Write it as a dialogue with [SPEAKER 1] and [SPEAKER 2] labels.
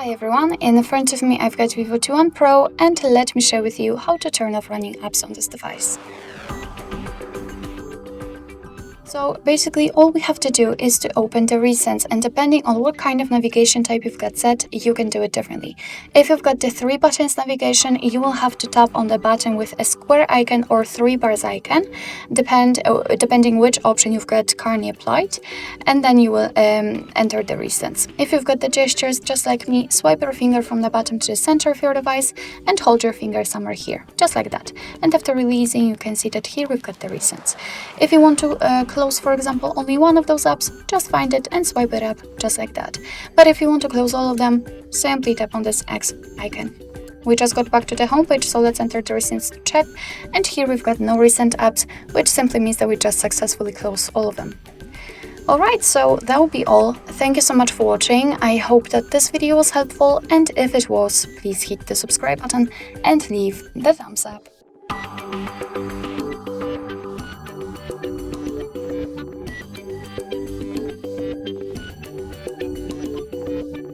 [SPEAKER 1] Hi everyone, in front of me I've got Vivo T1 Pro and let me share with you how to turn off running apps on this device. So basically all we have to do is to open the recents, and depending on what kind of navigation type you've got set, you can do it differently. If you've got the 3 buttons navigation, you will have to tap on the button with a square icon or 3 bars icon, depending which option you've got currently applied, and then you will enter the recents. If you've got the gestures, just like me, swipe your finger from the bottom to the center of your device and hold your finger somewhere here, just like that. And after releasing, you can see that here we've got the recents. If you want to close, for example, only one of those apps, just find it and swipe it up, just like that. But if you want to close all of them, simply tap on this X icon. We just got back to the homepage, so let's enter the recents to check. And here we've got no recent apps, which simply means that we just successfully closed all of them. Alright, so that will be all. Thank you so much for watching. I hope that this video was helpful, and if it was, please hit the subscribe button and leave the thumbs up.